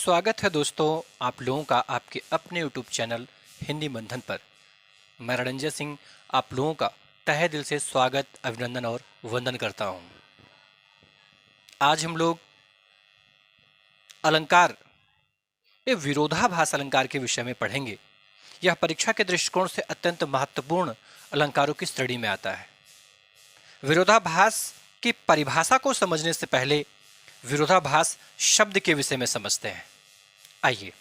स्वागत है दोस्तों आप लोगों का आपके अपने YouTube चैनल हिंदी मंथन पर। मैं रणंजय सिंह आप लोगों का तहे दिल से स्वागत, अभिनंदन और वंदन करता हूं। आज हम लोग अलंकार विरोधाभास अलंकार के विषय में पढ़ेंगे। यह परीक्षा के दृष्टिकोण से अत्यंत महत्वपूर्ण अलंकारों की श्रेणी में आता है। विरोधाभास की परिभाषा को समझने से पहले विरोधाभास शब्द के विषय में समझते हैं। आइए,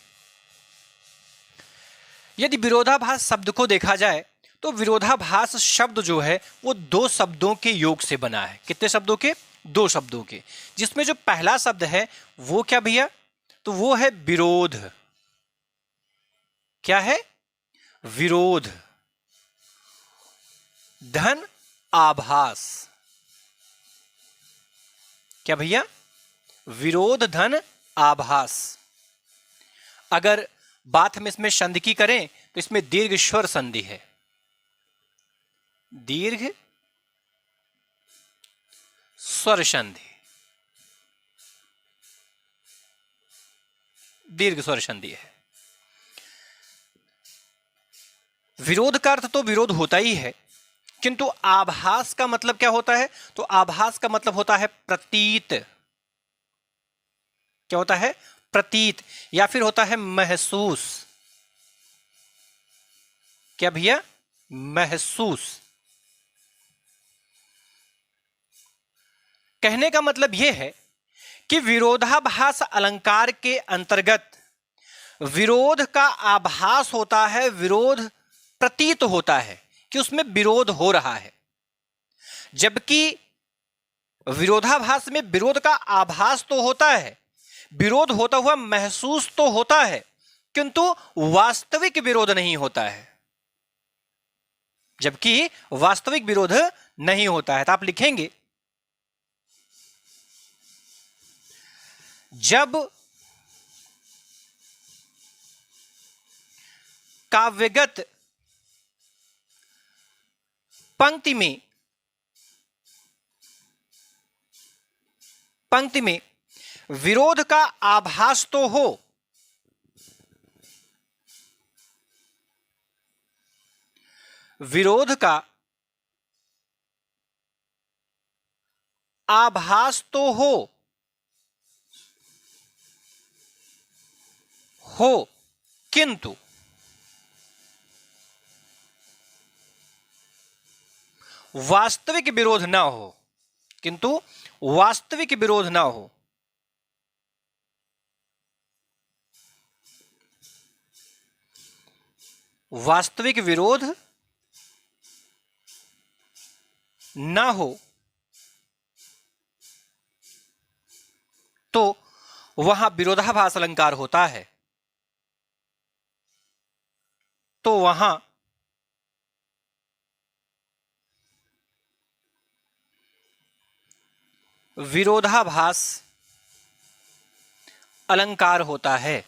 यदि विरोधाभास शब्द को देखा जाए तो विरोधाभास शब्द जो है वो दो शब्दों के योग से बना है। कितने शब्दों के? दो शब्दों के, जिसमें जो पहला शब्द है वो क्या भैया? तो वो है विरोध। क्या है? विरोध धन आभास। क्या भैया? विरोध धन आभास। अगर बात हम इसमें संधि की करें तो इसमें दीर्घ स्वर संधि है। दीर्घ स्वर संधि, दीर्घ स्वर संधि है। विरोध का अर्थ तो विरोध होता ही है, किंतु आभास का मतलब क्या होता है? तो आभास का मतलब होता है प्रतीत। क्या होता है? प्रतीत, या फिर होता है महसूस। क्या भैया? महसूस। कहने का मतलब यह है कि विरोधाभास अलंकार के अंतर्गत विरोध का आभास होता है, विरोध प्रतीत होता है कि उसमें विरोध हो रहा है, जबकि विरोधाभास में विरोध का आभास तो होता है, विरोध होता हुआ महसूस तो होता है, किंतु वास्तविक विरोध नहीं होता है। जबकि वास्तविक विरोध नहीं होता है। तो आप लिखेंगे, जब काव्यगत पंक्ति में विरोध का आभास तो हो, विरोध का आभास तो हो किंतु वास्तविक विरोध ना हो, किंतु वास्तविक विरोध ना हो। वास्तविक विरोध ना हो तो वहां विरोधाभास अलंकार होता है। तो वहां विरोधाभास अलंकार होता है।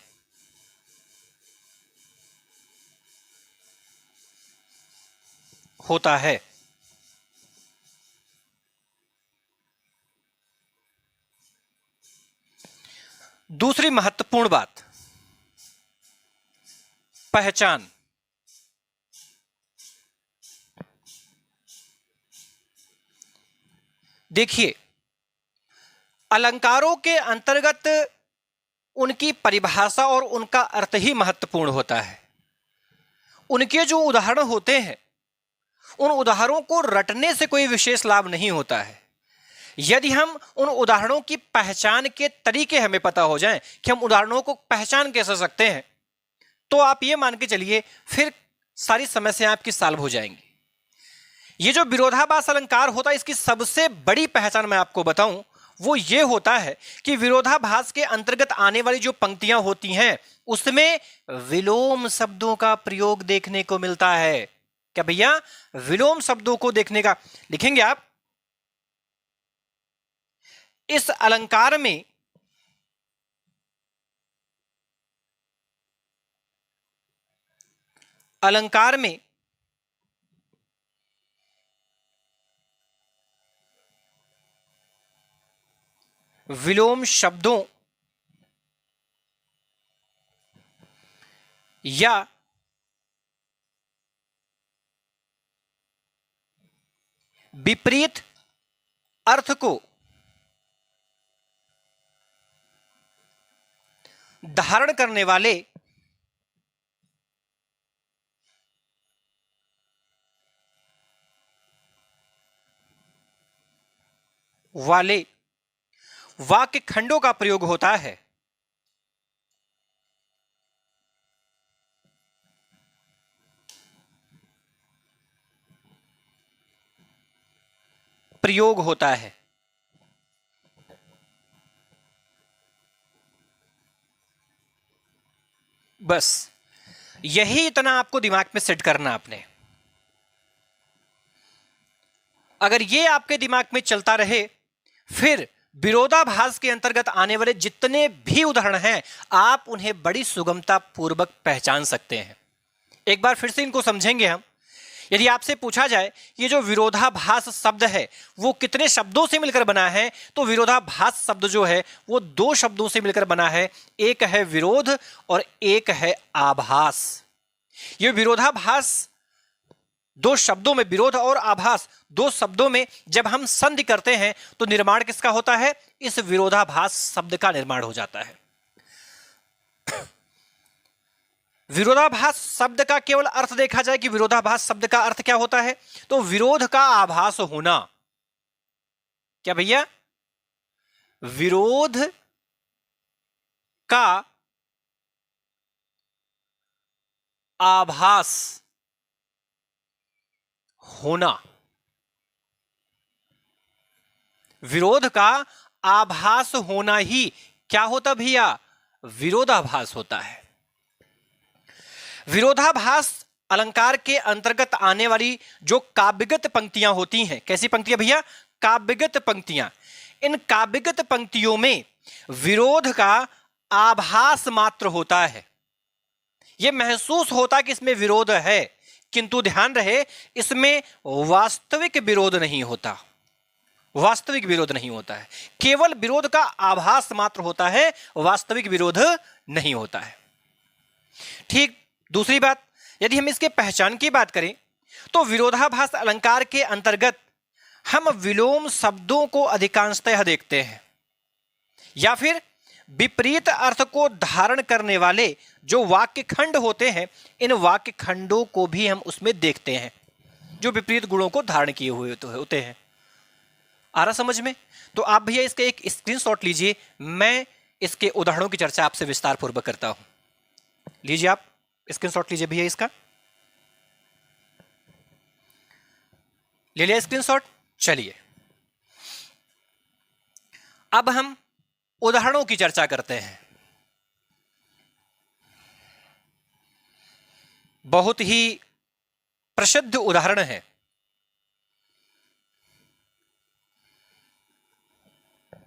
दूसरी महत्वपूर्ण बात, पहचान। देखिए, अलंकारों के अंतर्गत उनकी परिभाषा और उनका अर्थ ही महत्वपूर्ण होता है। उनके जो उदाहरण होते हैं, उन उदाहरणों को रटने से कोई विशेष लाभ नहीं होता है। यदि हम उन उदाहरणों की पहचान के तरीके हमें पता हो जाएं कि हम उदाहरणों को पहचान कैसे सकते हैं, तो आप ये मान के चलिए फिर सारी समस्याएं आपकी सॉल्व हो जाएंगी। ये जो विरोधाभास अलंकार होता है, इसकी सबसे बड़ी पहचान मैं आपको बताऊं, वो ये होता है कि विरोधाभास के अंतर्गत आने वाली जो पंक्तियां होती हैं उसमें विलोम शब्दों का प्रयोग देखने को मिलता है। क्या भैया? विलोम शब्दों को देखने का। लिखेंगे आप, इस अलंकार में विलोम शब्दों या विपरीत अर्थ को धारण करने वाले वाक्य खंडों का प्रयोग होता है। प्रयोग होता है। बस यही इतना आपको दिमाग में सेट करना आपने। अगर ये आपके दिमाग में चलता रहे, फिर विरोधाभास के अंतर्गत आने वाले जितने भी उदाहरण हैं आप उन्हें बड़ी सुगमता पूर्वक पहचान सकते हैं। एक बार फिर से इनको समझेंगे हम। यदि आपसे पूछा जाए ये जो विरोधाभास शब्द है वो कितने शब्दों से मिलकर बना है, तो विरोधाभास शब्द जो है वो दो शब्दों से मिलकर बना है। एक है विरोध और एक है आभास। ये विरोधाभास दो शब्दों में, विरोध और आभास दो शब्दों में जब हम संधि करते हैं तो निर्माण किसका होता है? इस विरोधाभास शब्द का निर्माण हो जाता है। विरोधाभास शब्द का केवल अर्थ देखा जाए कि विरोधाभास शब्द का अर्थ क्या होता है, तो विरोध का आभास होना। क्या भैया? विरोध का आभास होना। विरोध का आभास होना ही क्या होता भैया? विरोधाभास होता है। विरोधाभास अलंकार के अंतर्गत आने वाली जो काव्यगत पंक्तियां होती हैं, कैसी पंक्तियां भैया? काव्यगत पंक्तियां। इन काव्यगत पंक्तियों में विरोध का आभास मात्र होता है। यह महसूस होता कि इसमें विरोध है, किंतु ध्यान रहे इसमें वास्तविक विरोध नहीं होता। वास्तविक विरोध नहीं होता है, केवल विरोध का आभास मात्र होता है, वास्तविक विरोध नहीं होता है। ठीक। दूसरी बात, यदि हम इसके पहचान की बात करें तो विरोधाभास अलंकार के अंतर्गत हम विलोम शब्दों को अधिकांशतः देखते हैं, या फिर विपरीत अर्थ को धारण करने वाले जो वाक्य खंड होते हैं, इन वाक्य खंडों को भी हम उसमें देखते हैं जो विपरीत गुणों को धारण किए हुए होते हैं। आ रहा समझ में? तो आप भैया इसका एक स्क्रीनशॉट लीजिए, मैं इसके उदाहरणों की चर्चा आपसे विस्तार पूर्वक करता हूं। लीजिए, आप स्क्रीनशॉट लीजिए भैया इसका। ले लिया स्क्रीनशॉट? चलिए अब हम उदाहरणों की चर्चा करते हैं। बहुत ही प्रसिद्ध उदाहरण है।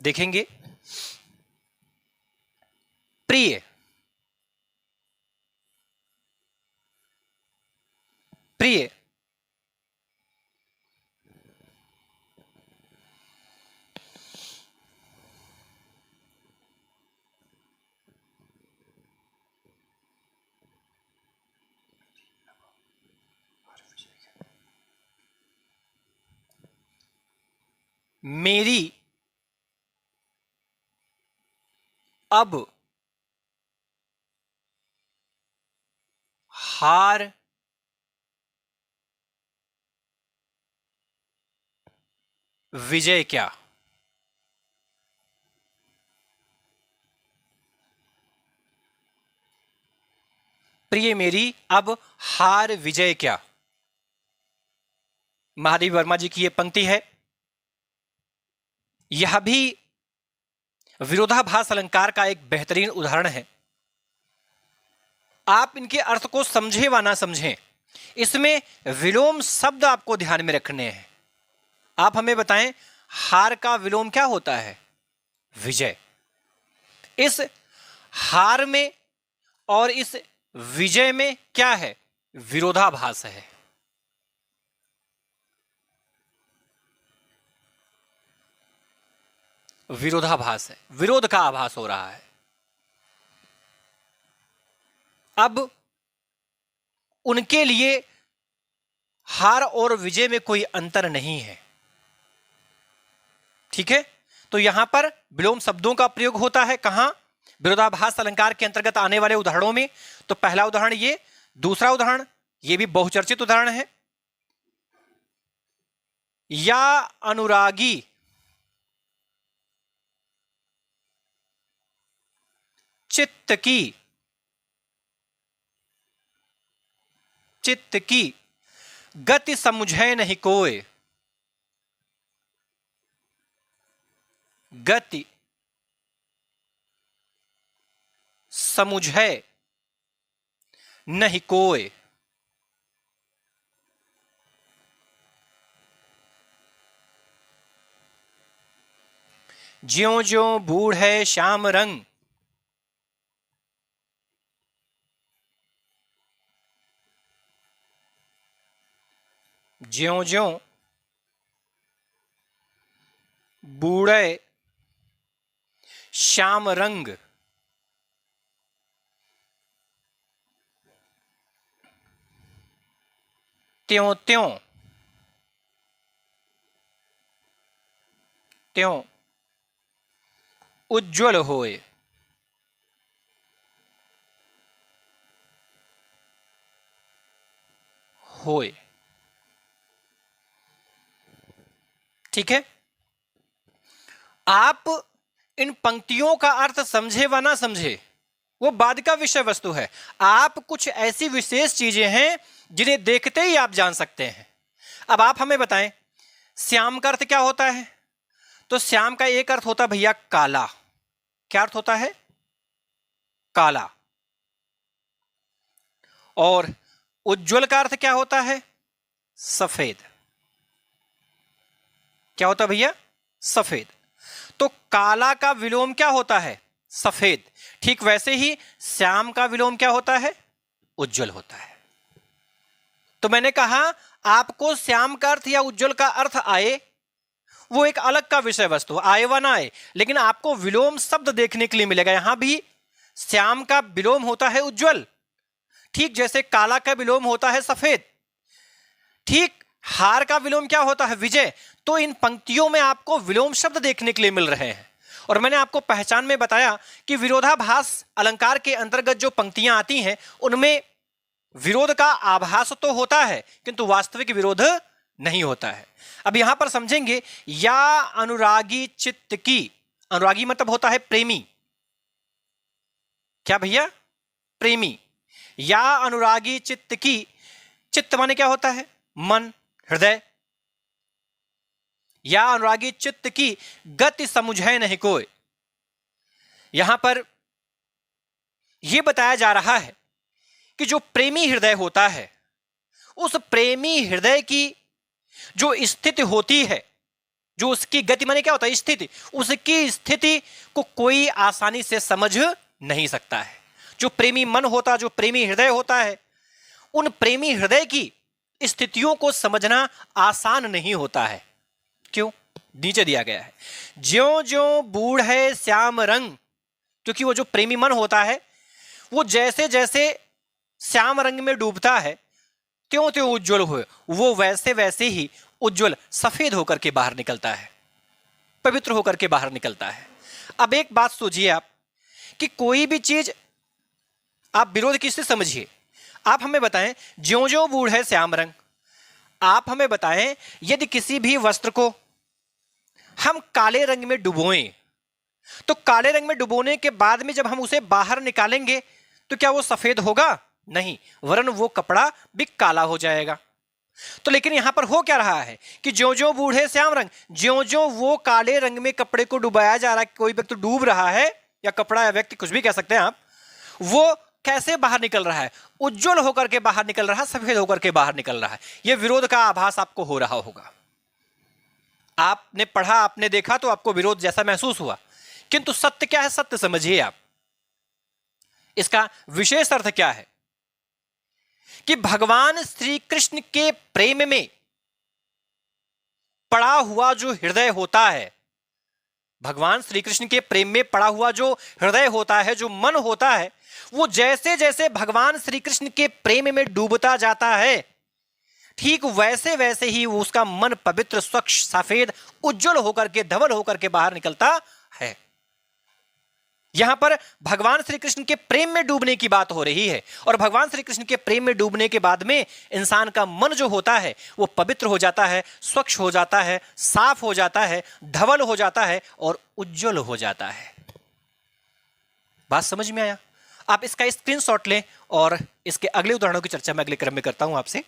देखेंगे, प्रिय। प्रिय मेरी अब हार विजय क्या? प्रिय मेरी अब हार विजय क्या? महादेव वर्मा जी की यह पंक्ति है। यह भी विरोधाभास अलंकार का एक बेहतरीन उदाहरण है। आप इनके अर्थ को समझे व ना समझें, इसमें विलोम शब्द आपको ध्यान में रखने हैं। आप हमें बताएं, हार का विलोम क्या होता है? विजय। इस हार में और इस विजय में क्या है? विरोधाभास है। विरोधाभास है, विरोध का आभास हो रहा है। अब उनके लिए हार और विजय में कोई अंतर नहीं है। ठीक है, तो यहां पर विलोम शब्दों का प्रयोग होता है कहां? विरोधाभास अलंकार के अंतर्गत आने वाले उदाहरणों में। तो पहला उदाहरण ये, दूसरा उदाहरण ये भी बहुचर्चित उदाहरण है, या अनुरागी चित्त की गति समुझे नहीं कोय। गति समुझे नहीं कोय। ज्यों ज्यों बूढ़ है श्याम रंग, ज्यों ज्यों बूढ़े श्याम रंग, त्यों त्यों त्यों उज्ज्वल होए। होए, ठीक है। आप इन पंक्तियों का अर्थ समझे व ना समझे वो बाद का विषय वस्तु है। आप कुछ ऐसी विशेष चीजें हैं जिन्हें देखते ही आप जान सकते हैं। अब आप हमें बताएं, श्याम का अर्थ क्या होता है? तो श्याम का एक अर्थ होता है भैया काला। क्या अर्थ होता है? काला। और उज्ज्वल का अर्थ क्या होता है? सफेद। क्या होता है भैया? सफेद। तो काला का विलोम क्या होता है? सफेद। ठीक वैसे ही श्याम का विलोम क्या होता है? उज्ज्वल होता है। तो मैंने कहा आपको श्याम का अर्थ या उज्ज्वल का अर्थ आए वो एक अलग का विषय वस्तु, आए व ना आए, लेकिन आपको विलोम शब्द देखने के लिए मिलेगा। यहां भी श्याम का विलोम होता है उज्ज्वल, ठीक जैसे काला का विलोम होता है सफेद। ठीक हार का विलोम क्या होता है? विजय। तो इन पंक्तियों में आपको विलोम शब्द देखने के लिए मिल रहे हैं। और मैंने आपको पहचान में बताया कि विरोधाभास अलंकार के अंतर्गत जो पंक्तियां आती हैं उनमें विरोध का आभास तो होता है किंतु वास्तविक विरोध नहीं होता है। अब यहां पर समझेंगे, या अनुरागी चित्त की। अनुरागी मतलब होता है प्रेमी। क्या भैया? प्रेमी। या अनुरागी चित्त की, चित्त माने क्या होता है? मन, हृदय। या अनुरागी चित्त की गति समुझे नहीं कोय। यहां पर यह बताया जा रहा है कि जो प्रेमी हृदय होता है उस प्रेमी हृदय की जो स्थिति होती है, जो उसकी गति माने क्या होता है? स्थिति। उसकी स्थिति को कोई आसानी से समझ नहीं सकता है। जो प्रेमी मन होता, जो प्रेमी हृदय होता है, उन प्रेमी हृदय की स्थितियों को समझना आसान नहीं होता है। क्यों? नीचे दिया गया है, ज्यों ज्यों बूढ़ है श्याम रंग। क्योंकि वो जो प्रेमी मन होता है वो जैसे जैसे श्याम रंग में डूबता है त्यों त्यों उज्ज्वल हुए, वो वैसे वैसे ही उज्ज्वल सफेद होकर के बाहर निकलता है, पवित्र होकर के बाहर निकलता है। अब एक बात सोचिए आप कि कोई भी चीज आप विरोध किससे समझिए। आप हमें बताएं, ज्यों ज्यों बूढ़ है श्याम रंग। आप हमें बताएं, यदि किसी भी वस्त्र को हम काले रंग में डुबोएं तो काले रंग में डुबोने के बाद में जब हम उसे बाहर निकालेंगे तो क्या वो सफेद होगा? नहीं, वरन वो कपड़ा भी काला हो जाएगा। तो लेकिन यहां पर हो क्या रहा है कि ज्यों ज्यों बूढ़े श्याम रंग, ज्यों ज्यों वो काले रंग में कपड़े को डुबाया जा रहा है, कोई व्यक्ति डूब रहा है या कपड़ा या व्यक्ति, कुछ भी कह सकते हैं आप, वो कैसे बाहर निकल रहा है? उज्ज्वल होकर के बाहर निकल रहा है, सफेद होकर के बाहर निकल रहा है। यह विरोध का आभास आपको हो रहा होगा। आपने पढ़ा, आपने देखा तो आपको विरोध जैसा महसूस हुआ, किंतु सत्य क्या है? सत्य समझिए आप। इसका विशेष अर्थ क्या है कि भगवान श्री कृष्ण के प्रेम में पड़ा हुआ जो हृदय होता है भगवान श्री कृष्ण के प्रेम में पड़ा हुआ जो हृदय होता है, जो मन होता है, वो जैसे जैसे भगवान श्री कृष्ण के प्रेम में डूबता जाता है, ठीक वैसे वैसे ही उसका मन पवित्र, स्वच्छ, सफेद, उज्जवल होकर के, धवल होकर के बाहर निकलता है। यहां पर भगवान श्री कृष्ण के प्रेम में डूबने की बात हो रही है, और भगवान श्री कृष्ण के प्रेम में डूबने के बाद में इंसान का मन जो होता है वो पवित्र हो जाता है, स्वच्छ हो जाता है, साफ हो जाता है, धवल हो जाता है और उज्जवल हो जाता है। बात समझ में आया? आप इसका स्क्रीनशॉट लें और इसके अगले उदाहरणों की चर्चा मैं अगले क्रम में करता हूं आपसे।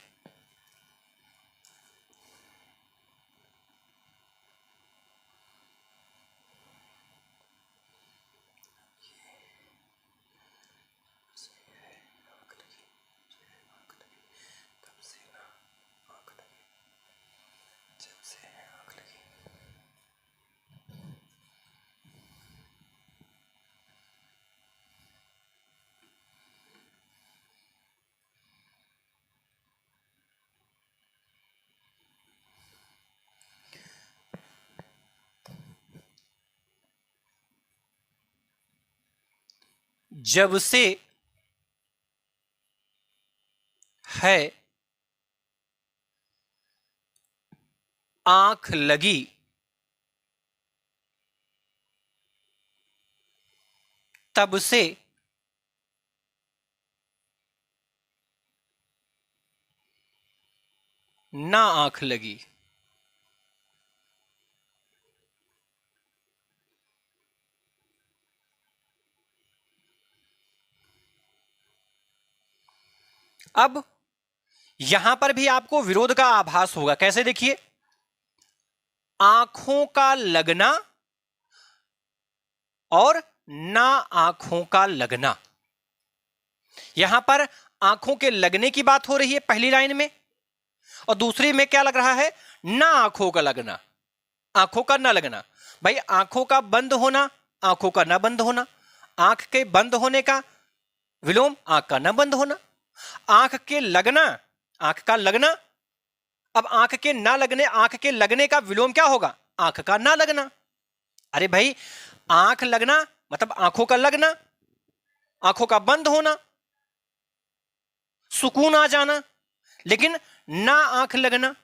जब से है आंख लगी, तब से ना आंख लगी। अब यहां पर भी आपको विरोध का आभास होगा। कैसे? देखिए, आंखों का लगना और ना आंखों का लगना। यहां पर आंखों के लगने की बात हो रही है पहली लाइन में, और दूसरी में क्या लग रहा है? ना आंखों का लगना, आंखों का ना लगना। भाई, आंखों का बंद होना, आंखों का ना बंद होना, आंख के बंद होने का विलोम आंख का ना बंद होना, आंख के लगना, आंख का लगना। अब आंख के ना लगने, आंख के लगने का विलोम क्या होगा? आंख का ना लगना। अरे भाई, आंख लगना मतलब आंखों का लगना, आंखों का बंद होना, सुकून आ जाना। लेकिन ना आंख लगना,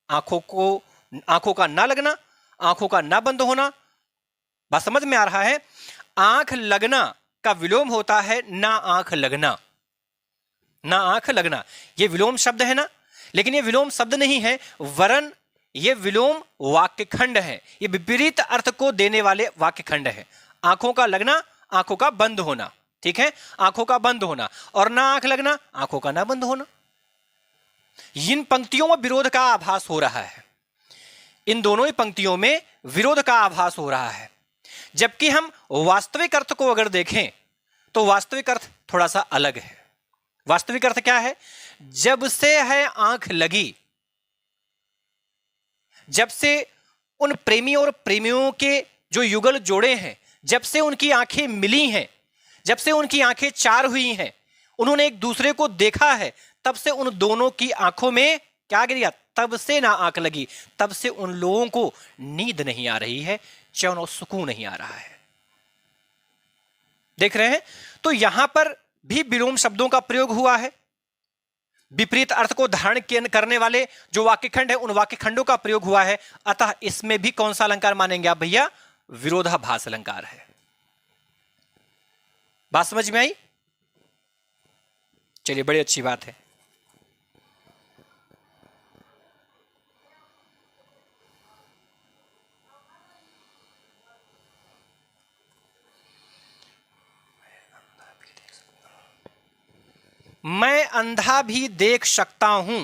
आंखों का ना लगना, आंखों का ना बंद होना। बात समझ में आ रहा है? आंख लगना का विलोम होता है ना आंख लगना। ना आंख लगना ये विलोम शब्द है ना, लेकिन ये विलोम शब्द नहीं है, वरन ये विलोम वाक्य खंड है। ये विपरीत अर्थ को देने वाले वाक्य खंड है। आंखों का लगना, आंखों का बंद होना, ठीक है? आंखों का बंद होना और ना आंख लगना, आंखों का ना बंद होना। इन पंक्तियों में विरोध का आभास हो रहा है, इन दोनों ही पंक्तियों में विरोध का आभास हो रहा है। जबकि हम वास्तविक अर्थ को अगर देखें तो वास्तविक अर्थ थोड़ा सा अलग है। वास्तविक अर्थ क्या है? जब से है आंख लगी, जब से उन प्रेमी और प्रेमियों के जो युगल जोड़े हैं, जब से उनकी आंखें मिली हैं, जब से उनकी आंखें चार हुई हैं, उन्होंने एक दूसरे को देखा है, तब से उन दोनों की आंखों में क्या गिरा? तब से ना आंख लगी, तब से उन लोगों को नींद नहीं आ रही है, चैन और सुकून नहीं आ रहा है। देख रहे हैं? तो यहां पर भी विलोम शब्दों का प्रयोग हुआ है। विपरीत अर्थ को धारण करने वाले जो वाक्य खंड है, उन वाक्य खंडों का प्रयोग हुआ है। अतः इसमें भी कौन सा अलंकार मानेंगे आप भैया? विरोधाभास अलंकार है। बात समझ में आई? चलिए, बड़ी अच्छी बात है। मैं अंधा भी देख सकता हूं,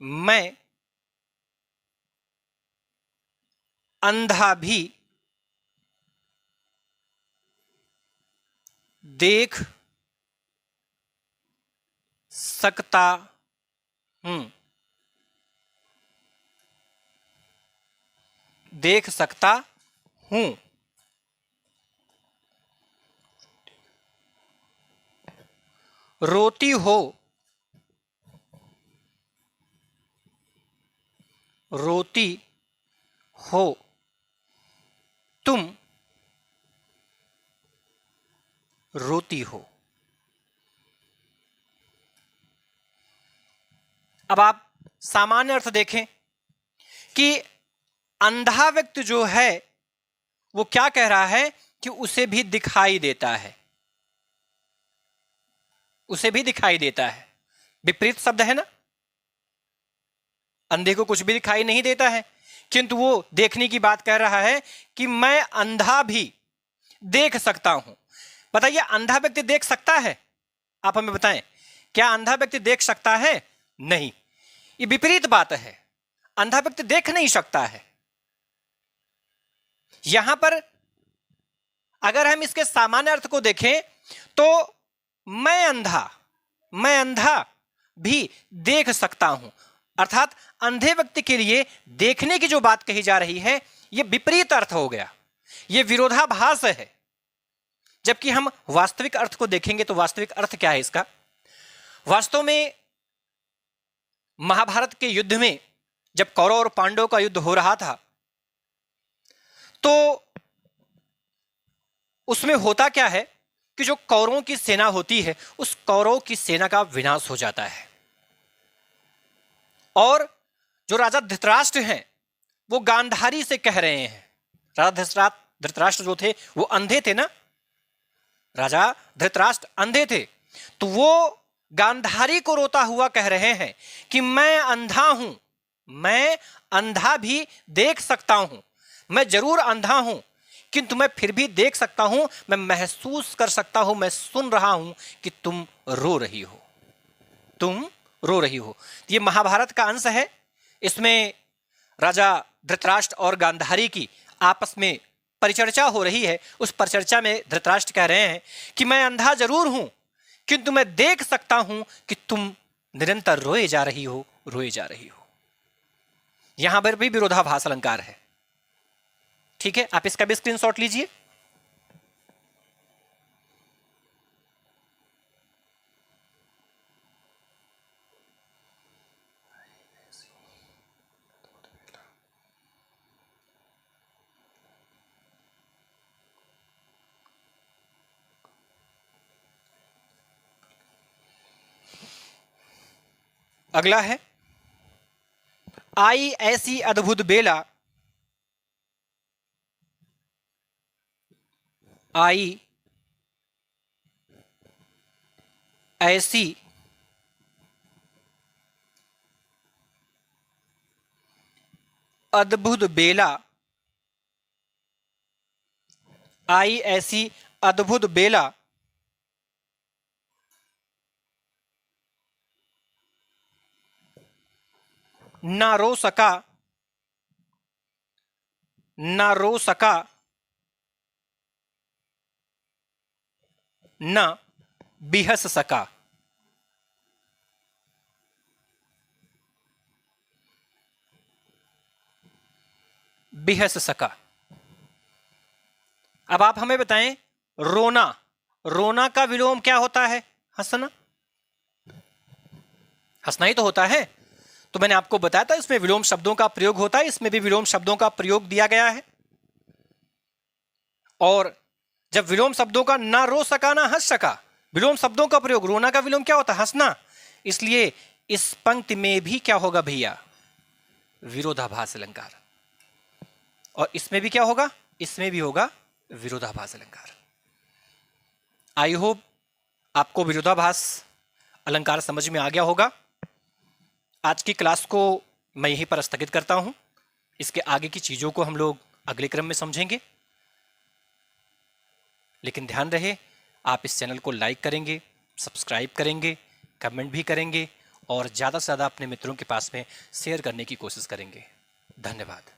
मैं अंधा भी देख सकता हूं, देख सकता हूं। रोती हो, रोती हो तुम रोती हो। अब आप सामान्य अर्थ देखें कि अंधा व्यक्ति जो है वो क्या कह रहा है कि उसे भी दिखाई देता है, उसे भी दिखाई देता है। विपरीत शब्द है ना, अंधे को कुछ भी दिखाई नहीं देता है, किंतु वो देखने की बात कह रहा है कि मैं अंधा भी देख सकता हूं। बताइए, अंधा व्यक्ति देख सकता है? आप हमें बताएं, क्या अंधा व्यक्ति देख सकता है? नहीं, ये विपरीत बात है। अंधा व्यक्ति देख नहीं सकता है। यहां पर अगर हम इसके सामान्य अर्थ को देखें तो मैं अंधा भी देख सकता हूं, अर्थात अंधे व्यक्ति के लिए देखने की जो बात कही जा रही है यह विपरीत अर्थ हो गया, यह विरोधाभास है। जबकि हम वास्तविक अर्थ को देखेंगे तो वास्तविक अर्थ क्या है इसका? वास्तव में महाभारत के युद्ध में जब कौरव और पांडवों का युद्ध हो रहा था तो उसमें होता क्या है कि जो कौरवों की सेना होती है उस कौरवों की सेना का विनाश हो जाता है, और जो राजा धृतराष्ट्र हैं वो गांधारी से कह रहे हैं। राजा धृतराष्ट्र जो थे वो अंधे थे ना, राजा धृतराष्ट्र अंधे थे, तो वो गांधारी को रोता हुआ कह रहे हैं कि मैं अंधा हूं, मैं अंधा भी देख सकता हूं, मैं जरूर अंधा हूं किंतु मैं फिर भी देख सकता हूं, मैं महसूस कर सकता हूं, मैं सुन रहा हूं कि तुम रो रही हो, तुम रो रही हो। ये महाभारत का अंश है। इसमें राजा धृतराष्ट्र और गांधारी की आपस में परिचर्चा हो रही है। उस परिचर्चा में धृतराष्ट्र कह रहे हैं कि मैं अंधा जरूर हूं किंतु मैं देख सकता हूं कि तुम निरंतर रोए जा रही हो, रोए जा रही हो। यहां पर भी विरोधाभास अलंकार है। ठीक है, आप इसका भी स्क्रीनशॉट लीजिए। अगला है, आई ऐसी अद्भुत बेला, आई ऐसी अद्भुत बेला, आई ऐसी अद्भुत बेला ना रो सका, ना रो सका, ना बिहस सका। बिहस सका। अब आप हमें बताएं, रोना, रोना का विलोम क्या होता है? हंसना, हंसना ही तो होता है। तो मैंने आपको बताया था इसमें विलोम शब्दों का प्रयोग होता है, इसमें भी विलोम शब्दों का प्रयोग दिया गया है। और जब विलोम शब्दों का ना रो सका ना हंस सका, विलोम शब्दों का प्रयोग, रोना का विलोम क्या होता है? हंसना। इसलिए इस पंक्ति में भी क्या होगा भैया? विरोधाभास अलंकार। और इसमें भी क्या होगा? इसमें भी होगा विरोधाभास अलंकार। आई होप आपको विरोधाभास अलंकार समझ में आ गया होगा। आज की क्लास को मैं यहीं पर स्थगित करता हूं। इसके आगे की चीजों को हम लोग अगले क्रम में समझेंगे। लेकिन ध्यान रहे, आप इस चैनल को लाइक करेंगे, सब्सक्राइब करेंगे, कमेंट भी करेंगे और ज़्यादा से ज़्यादा अपने मित्रों के पास में शेयर करने की कोशिश करेंगे। धन्यवाद।